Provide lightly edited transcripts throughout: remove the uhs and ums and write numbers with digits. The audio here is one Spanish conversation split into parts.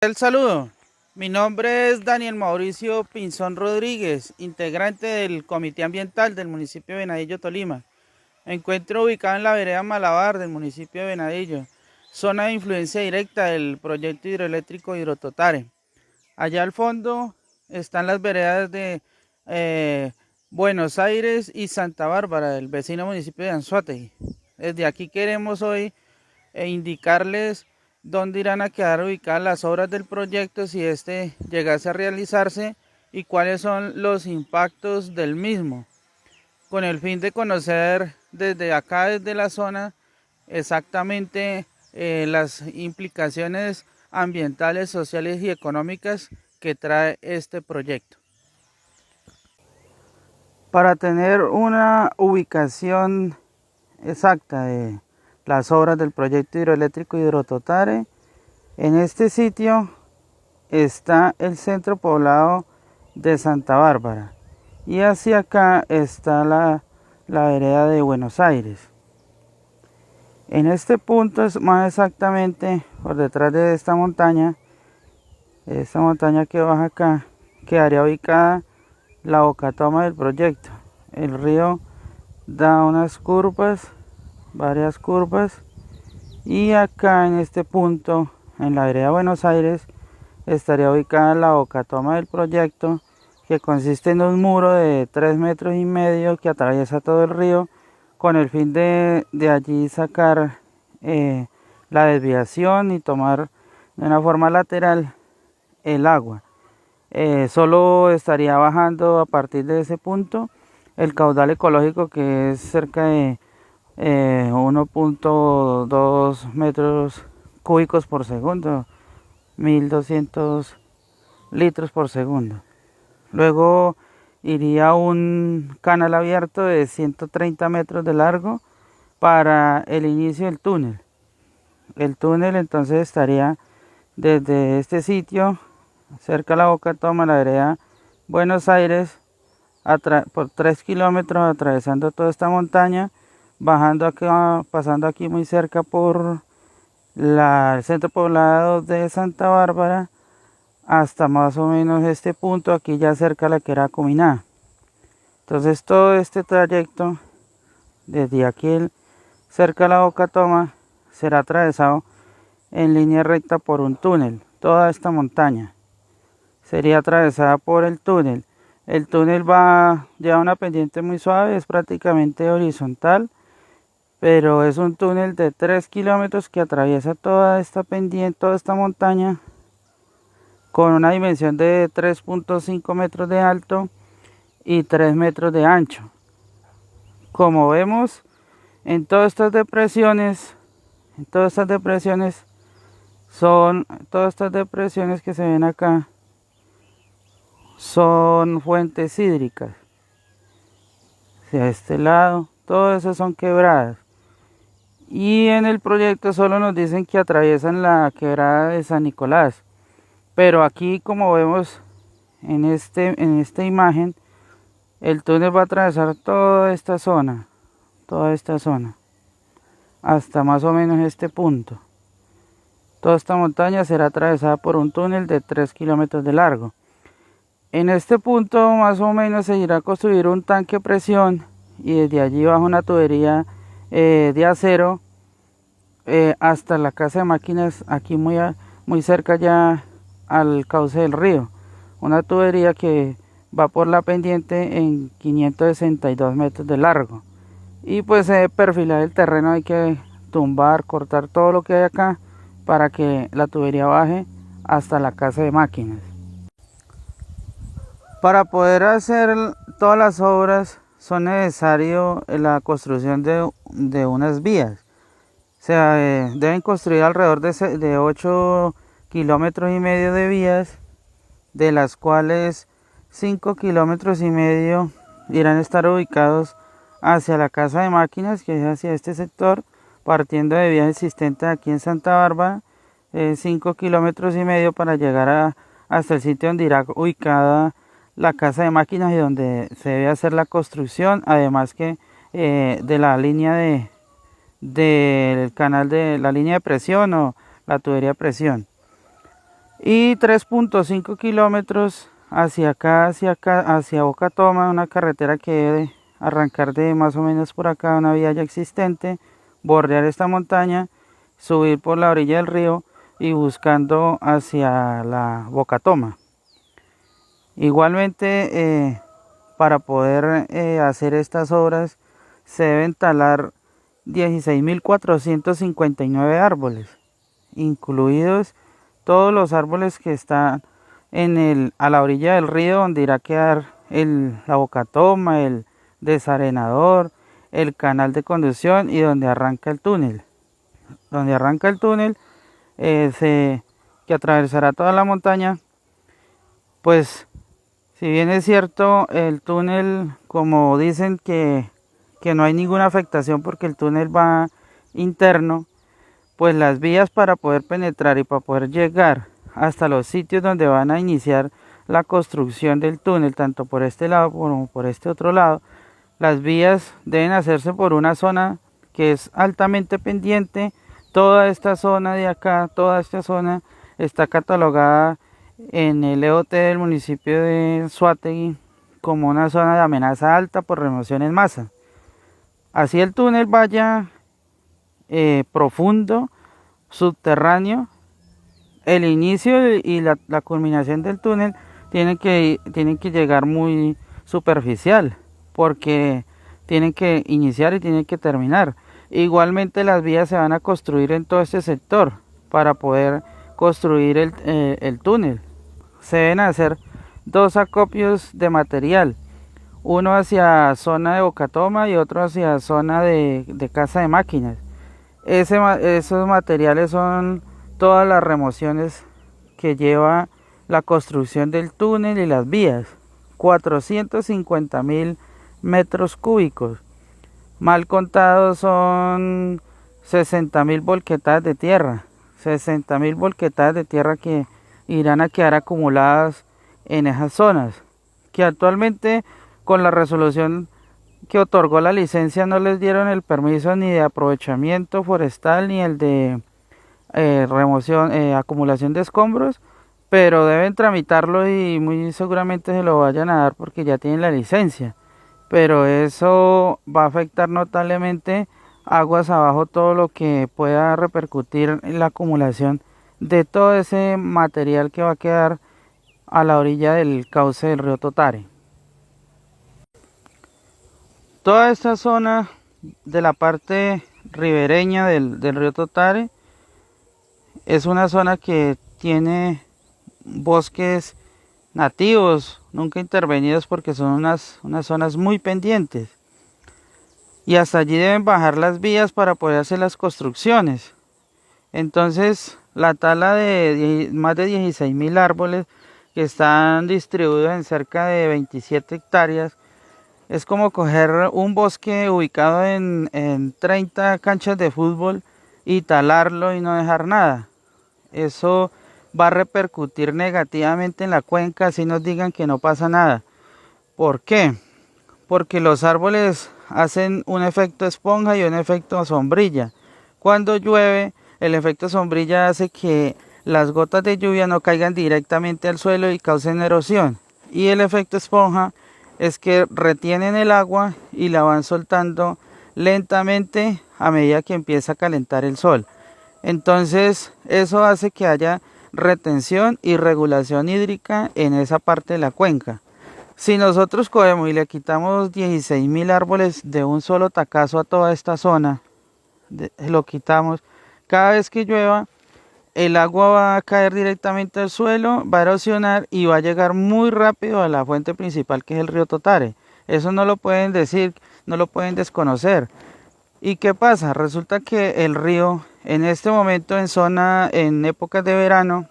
El saludo. Mi nombre es Daniel Mauricio Pinzón Rodríguez, integrante del Comité Ambiental del municipio de Venadillo, Tolima. Me encuentro ubicado en la vereda Malabar del municipio de Venadillo, zona de influencia directa del proyecto hidroeléctrico Hidrototare. Allá al fondo están las veredas de Buenos Aires y Santa Bárbara, del vecino municipio de Anzoátegui. Desde aquí queremos hoy indicarles dónde irán a quedar ubicadas las obras del proyecto si este llegase a realizarse y cuáles son los impactos del mismo, con el fin de conocer desde acá, desde la zona, exactamente las implicaciones ambientales, sociales y económicas que trae este proyecto. Para tener una ubicación exacta de las obras del proyecto hidroeléctrico Hidrototare, en este sitio está el centro poblado de Santa Bárbara y hacia acá está la vereda de Buenos Aires. En este punto es más exactamente por detrás de esta montaña que baja acá, quedaría ubicada la bocatoma del proyecto. El río da unas curvas, varias curvas, y acá en este punto, en la vereda Buenos Aires, estaría ubicada la bocatoma del proyecto, que consiste en un muro de 3,5 metros que atraviesa todo el río, con el fin de allí sacar la desviación y tomar de una forma lateral el agua. Solo estaría bajando a partir de ese punto el caudal ecológico, que es cerca de 1,2 metros cúbicos por segundo, 1.200 litros por segundo. Luego iría un canal abierto de 130 metros de largo para el inicio del túnel. El túnel entonces estaría desde este sitio, cerca de la bocatoma, la vereda Buenos Aires, por 3 kilómetros, atravesando toda esta montaña, bajando acá, pasando aquí muy cerca por el centro poblado de Santa Bárbara, hasta más o menos este punto, aquí ya cerca de la que era Cominá. Entonces todo este trayecto, desde aquí cerca de la bocatoma, será atravesado en línea recta por un túnel. Toda esta montaña sería atravesada por el túnel. El túnel lleva una pendiente muy suave, es prácticamente horizontal, pero es un túnel de 3 kilómetros que atraviesa toda esta pendiente, toda esta montaña, con una dimensión de 3,5 metros de alto y 3 metros de ancho. Como vemos, en todas estas depresiones que se ven acá, son fuentes hídricas. Hacia este lado, todo eso son quebradas. Y en el proyecto solo nos dicen que atraviesan la quebrada de San Nicolás. Pero aquí, como vemos en esta imagen, el túnel va a atravesar toda esta zona, hasta más o menos este punto. Toda esta montaña será atravesada por un túnel de 3 kilómetros de largo. En este punto más o menos se irá a construir un tanque de presión y desde allí bajo una tubería de acero hasta la casa de máquinas, aquí muy cerca ya al cauce del río. Una tubería que va por la pendiente en 562 metros de largo. Y pues perfilar el terreno, hay que tumbar, cortar todo lo que hay acá para que la tubería baje hasta la casa de máquinas. Para poder hacer todas las obras son necesario la construcción de unas vías. O sea, deben construir alrededor de 8,5 kilómetros de vías, de las cuales 5,5 kilómetros irán a estar ubicados hacia la casa de máquinas, que es hacia este sector, partiendo de vías existentes aquí en Santa Bárbara, 5,5 kilómetros para llegar hasta el sitio donde irá ubicada la casa de máquinas y donde se debe hacer la construcción, además que de la línea del canal de la línea de presión o la tubería de presión. y 3.5 kilómetros hacia acá, hacia Boca Toma, una carretera que debe arrancar de más o menos por acá, una vía ya existente, bordear esta montaña, subir por la orilla del río y buscando hacia la Boca Toma. Igualmente, para poder hacer estas obras se deben talar 16.459 árboles, incluidos todos los árboles que están a la orilla del río, donde irá a quedar la Boca Toma, el desarenador, el canal de conducción y donde arranca el túnel. Donde arranca el túnel, que atravesará toda la montaña. Pues, si bien es cierto, el túnel, como dicen que no hay ninguna afectación porque el túnel va interno, pues las vías para poder penetrar y para poder llegar hasta los sitios donde van a iniciar la construcción del túnel, tanto por este lado como por este otro lado, las vías deben hacerse por una zona que es altamente pendiente. Toda esta zona de acá, toda esta zona está catalogada en el EOT del municipio de Anzoátegui como una zona de amenaza alta por remoción en masa. Así el túnel vaya profundo, subterráneo, el inicio y la culminación del túnel tienen que llegar muy superficial, porque tienen que iniciar y tienen que terminar. Igualmente las vías se van a construir en todo este sector para poder construir el túnel. Se deben hacer dos acopios de material, uno hacia zona de Boca Toma y otro hacia zona de casa de máquinas. Esos materiales son todas las remociones que lleva la construcción del túnel y las vías. 450.000 metros cúbicos. Mal contados son 60.000 volquetadas de tierra. 60.000 volquetadas de tierra que irán a quedar acumuladas en esas zonas, que actualmente con la resolución que otorgó la licencia no les dieron el permiso ni de aprovechamiento forestal ni el de acumulación de escombros, pero deben tramitarlo y muy seguramente se lo vayan a dar porque ya tienen la licencia. Pero eso va a afectar notablemente aguas abajo todo lo que pueda repercutir en la acumulación de todo ese material que va a quedar a la orilla del cauce del río Totare. Toda esta zona de la parte ribereña del río Totare es una zona que tiene bosques nativos, nunca intervenidos, porque son unas zonas muy pendientes. Y hasta allí deben bajar las vías para poder hacer las construcciones. Entonces, la tala de más de 16.000 árboles que están distribuidos en cerca de 27 hectáreas es como coger un bosque ubicado en 30 canchas de fútbol y talarlo y no dejar nada. Eso va a repercutir negativamente en la cuenca, así nos digan que no pasa nada. ¿Por qué? Porque los árboles hacen un efecto esponja y un efecto sombrilla. Cuando llueve, el efecto sombrilla hace que las gotas de lluvia no caigan directamente al suelo y causen erosión. Y el efecto esponja es que retienen el agua y la van soltando lentamente a medida que empieza a calentar el sol. Entonces eso hace que haya retención y regulación hídrica en esa parte de la cuenca. Si nosotros cogemos y le quitamos 16.000 árboles de un solo tacazo a toda esta zona, lo quitamos, cada vez que llueva, el agua va a caer directamente al suelo, va a erosionar y va a llegar muy rápido a la fuente principal, que es el río Totare. Eso no lo pueden decir, no lo pueden desconocer. ¿Y qué pasa? Resulta que el río en este momento en épocas de verano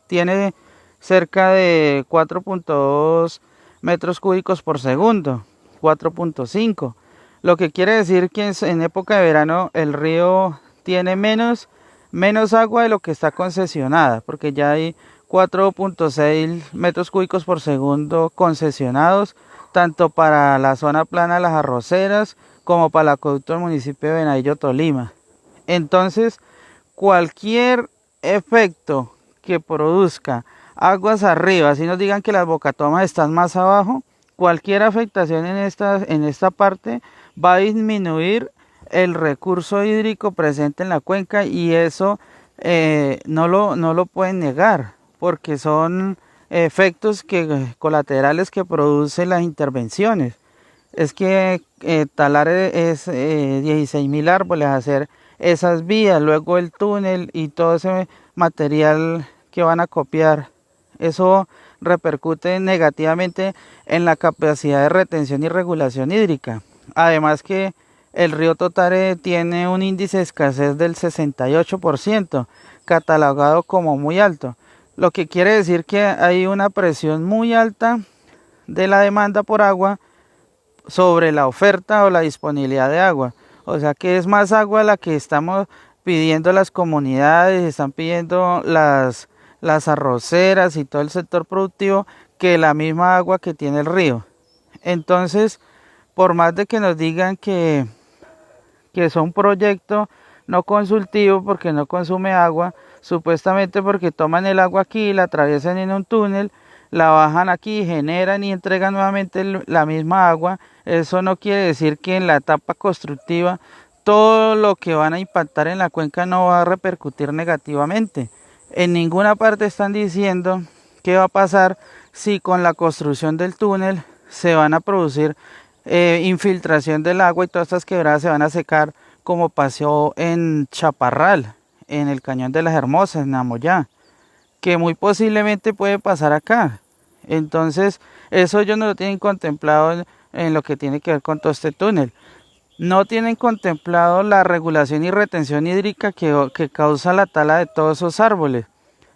tiene cerca de 4.2 metros cúbicos por segundo, 4.5. Lo que quiere decir que en época de verano el río tiene menos agua de lo que está concesionada, porque ya hay 4.6 metros cúbicos por segundo concesionados, tanto para la zona plana de Las Arroceras como para el acueducto del municipio de Venadillo, Tolima. Entonces, cualquier efecto que produzca aguas arriba, si nos digan que las bocatomas están más abajo, cualquier afectación en esta parte va a disminuir el recurso hídrico presente en la cuenca, y eso no lo pueden negar, porque son efectos colaterales que producen las intervenciones. Es que talar 16.000 árboles, hacer esas vías, luego el túnel y todo ese material que van a copiar, eso repercute negativamente en la capacidad de retención y regulación hídrica. Además que el río Totare tiene un índice de escasez del 68%, catalogado como muy alto, lo que quiere decir que hay una presión muy alta de la demanda por agua sobre la oferta o la disponibilidad de agua. O sea que es más agua la que estamos pidiendo las comunidades, están pidiendo las arroceras y todo el sector productivo, que la misma agua que tiene el río. Entonces, por más de que nos digan que es un proyecto no consultivo porque no consume agua, supuestamente porque toman el agua aquí, la atraviesan en un túnel, la bajan aquí, generan y entregan nuevamente la misma agua, eso no quiere decir que en la etapa constructiva todo lo que van a impactar en la cuenca no va a repercutir negativamente. En ninguna parte están diciendo qué va a pasar si con la construcción del túnel se van a producir infiltración del agua y todas estas quebradas se van a secar, como pasó en Chaparral, en el Cañón de las Hermosas, en Amoyá, que muy posiblemente puede pasar acá. Entonces, eso ellos no lo tienen contemplado en lo que tiene que ver con todo este túnel. No tienen contemplado la regulación y retención hídrica que causa la tala de todos esos árboles.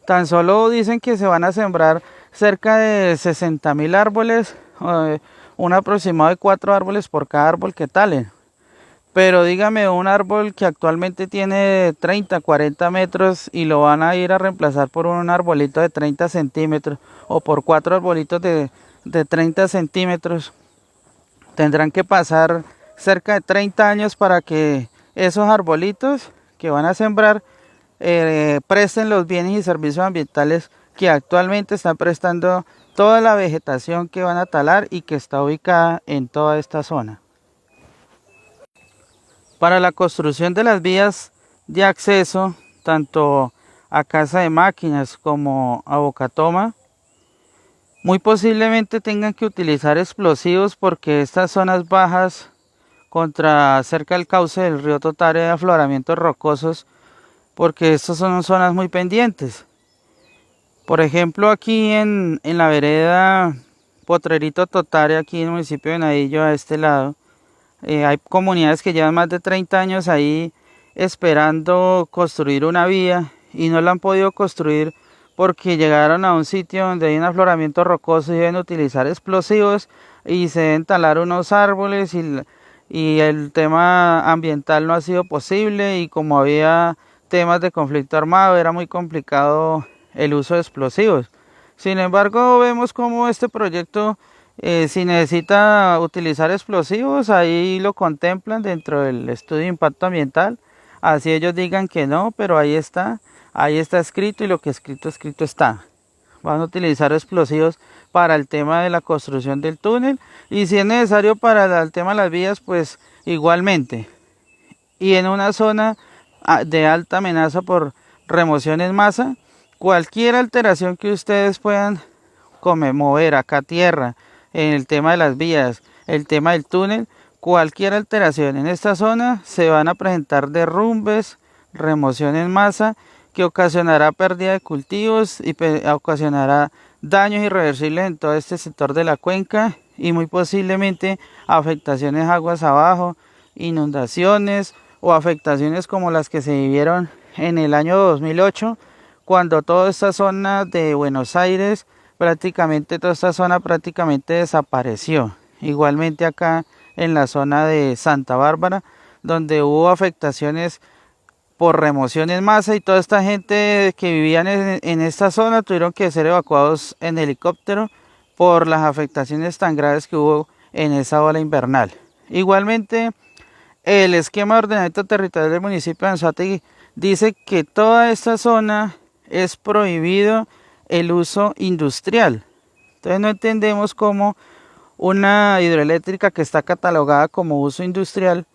Tan solo dicen que se van a sembrar cerca de 60.000 árboles, un aproximado de 4 árboles por cada árbol que talen. Pero dígame, un árbol que actualmente tiene 30, 40 metros y lo van a ir a reemplazar por un arbolito de 30 centímetros o por 4 arbolitos de 30 centímetros. Tendrán que pasar cerca de 30 años para que esos arbolitos que van a sembrar presten los bienes y servicios ambientales que actualmente están prestando toda la vegetación que van a talar y que está ubicada en toda esta zona. Para la construcción de las vías de acceso, tanto a Casa de Máquinas como a Bocatoma, muy posiblemente tengan que utilizar explosivos, porque estas zonas bajas cerca del cauce del río Totare, de afloramientos rocosos, porque estas son zonas muy pendientes. Por ejemplo, aquí en la vereda Potrerito Totare, aquí en el municipio de Nadillo, a este lado, hay comunidades que llevan más de 30 años ahí esperando construir una vía y no la han podido construir porque llegaron a un sitio donde hay un afloramiento rocoso y deben utilizar explosivos y se deben talar unos árboles, y el tema ambiental no ha sido posible, y como había temas de conflicto armado era muy complicado el uso de explosivos. Sin embargo, vemos como este proyecto, si necesita utilizar explosivos, ahí lo contemplan dentro del estudio de impacto ambiental, así ellos digan que no, pero ahí está escrito, y lo que escrito está. Van a utilizar explosivos para el tema de la construcción del túnel, y si es necesario para el tema de las vías, pues igualmente. Y en una zona de alta amenaza por remoción en masa, cualquier alteración que ustedes puedan mover acá tierra, en el tema de las vías, el tema del túnel, cualquier alteración en esta zona, se van a presentar derrumbes, remoción en masa, que ocasionará pérdida de cultivos y ocasionará daños irreversibles en todo este sector de la cuenca, y muy posiblemente afectaciones aguas abajo, inundaciones o afectaciones como las que se vivieron en el año 2008, cuando toda esta zona de Buenos Aires, toda esta zona prácticamente desapareció. Igualmente acá en la zona de Santa Bárbara, donde hubo afectaciones por remoción en masa, y toda esta gente que vivían en esta zona tuvieron que ser evacuados en helicóptero por las afectaciones tan graves que hubo en esa ola invernal. Igualmente, el esquema de ordenamiento territorial del municipio de Anzoátegui dice que toda esta zona es prohibido el uso industrial. Entonces no entendemos cómo una hidroeléctrica que está catalogada como uso industrial,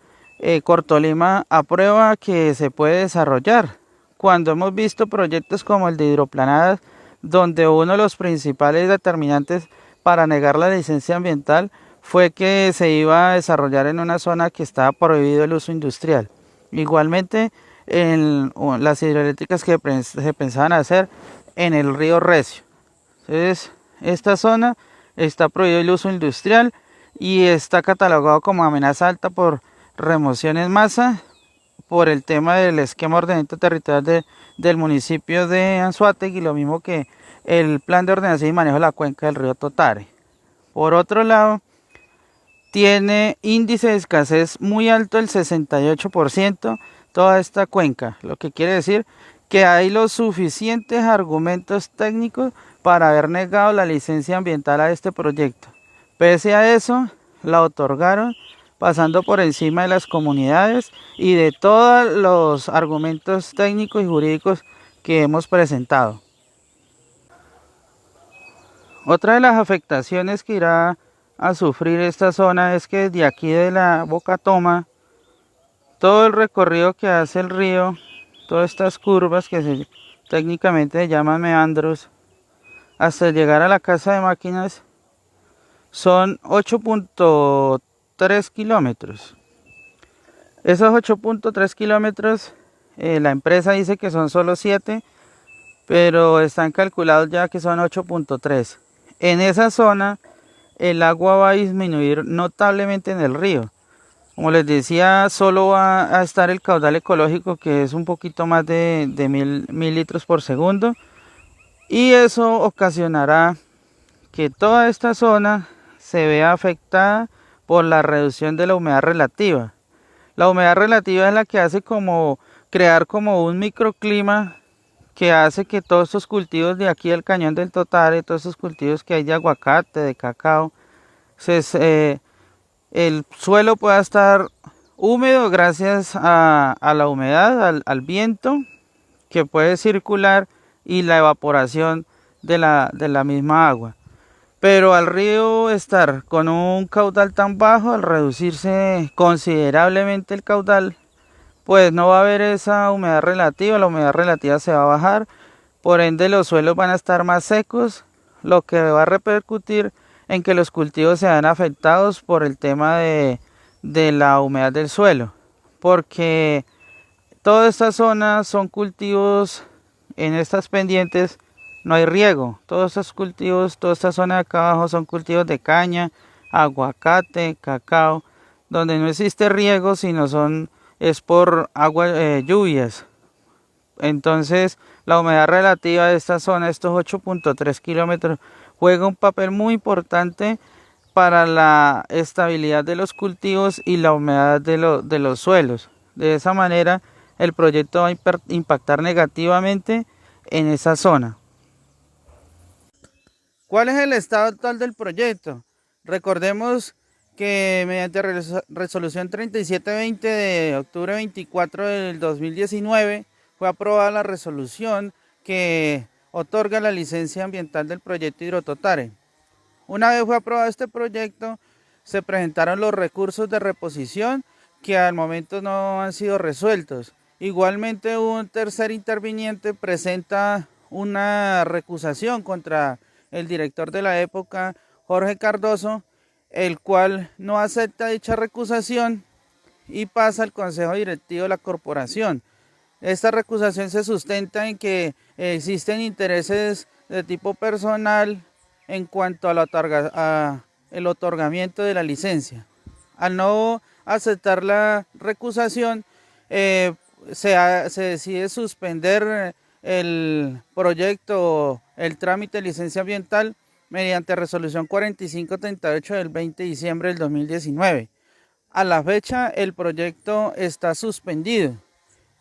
Cortolima aprueba que se puede desarrollar, cuando hemos visto proyectos como el de hidroplanadas, donde uno de los principales determinantes para negar la licencia ambiental fue que se iba a desarrollar en una zona que estaba prohibido el uso industrial. Igualmente, en las hidroeléctricas que se pensaban hacer en el río Recio. Entonces, esta zona está prohibido el uso industrial y está catalogado como amenaza alta por remoción en masa por el tema del esquema de ordenamiento territorial del municipio de Anzoátegui, lo mismo que el plan de ordenación y manejo de la cuenca del río Totare. Por otro lado, tiene índice de escasez muy alto, el 68%, toda esta cuenca, lo que quiere decir que hay los suficientes argumentos técnicos para haber negado la licencia ambiental a este proyecto. Pese a eso, la otorgaron pasando por encima de las comunidades y de todos los argumentos técnicos y jurídicos que hemos presentado. Otra de las afectaciones que irá a sufrir esta zona es que de aquí de la Boca Toma, todo el recorrido que hace el río, todas estas curvas que técnicamente se llaman meandros, hasta llegar a la casa de máquinas, son 8.3 kilómetros. Esos 8.3 kilómetros, la empresa dice que son solo 7, pero están calculados ya que son 8.3. En esa zona, el agua va a disminuir notablemente en el río. Como les decía, solo va a estar el caudal ecológico, que es un poquito más de 1000 litros por segundo. Y eso ocasionará que toda esta zona se vea afectada por la reducción de la humedad relativa. La humedad relativa es la que hace crear como un microclima que hace que todos estos cultivos de aquí del cañón del Totare, todos estos cultivos que hay de aguacate, de cacao, el suelo pueda estar húmedo gracias a la humedad, al viento que puede circular y la evaporación de la misma agua. Pero al río estar con un caudal tan bajo, al reducirse considerablemente el caudal, pues no va a haber esa humedad relativa, la humedad relativa se va a bajar, por ende los suelos van a estar más secos, lo que va a repercutir en que los cultivos se vean afectados por el tema de la humedad del suelo, porque toda esta zona son cultivos, en estas pendientes no hay riego, todos estos cultivos, toda esta zona de acá abajo son cultivos de caña, aguacate, cacao, donde no existe riego, sino es por lluvias. Entonces la humedad relativa de esta zona, estos 8.3 kilómetros, juega un papel muy importante para la estabilidad de los cultivos y la humedad de los suelos. De esa manera el proyecto va a impactar negativamente en esa zona. ¿Cuál es el estado actual del proyecto? Recordemos que mediante resolución 3720 de octubre 24 del 2019 fue aprobada la resolución que otorga la licencia ambiental del proyecto Hidrototare. Una vez fue aprobado este proyecto, se presentaron los recursos de reposición que al momento no han sido resueltos. Igualmente, un tercer interviniente presenta una recusación contra el director de la época, Jorge Cardoso, el cual no acepta dicha recusación y pasa al consejo directivo de la corporación. Esta recusación se sustenta en que existen intereses de tipo personal en cuanto a el otorgamiento de la licencia. Al no aceptar la recusación, se decide suspender el proyecto, el trámite de licencia ambiental mediante resolución 4538 del 20 de diciembre del 2019. A la fecha, el proyecto está suspendido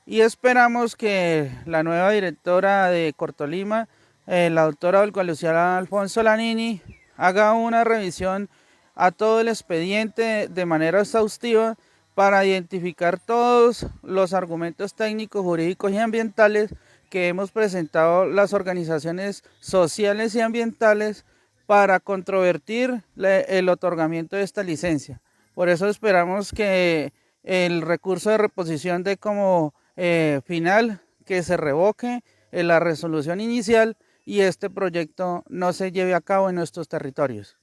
y esperamos que la nueva directora de Cortolima, la doctora Olga Lucía Alfonso Lanini, haga una revisión a todo el expediente de manera exhaustiva para identificar todos los argumentos técnicos, jurídicos y ambientales que hemos presentado las organizaciones sociales y ambientales para controvertir el otorgamiento de esta licencia. Por eso esperamos que el recurso de reposición dé como final que se revoque la resolución inicial y este proyecto no se lleve a cabo en nuestros territorios.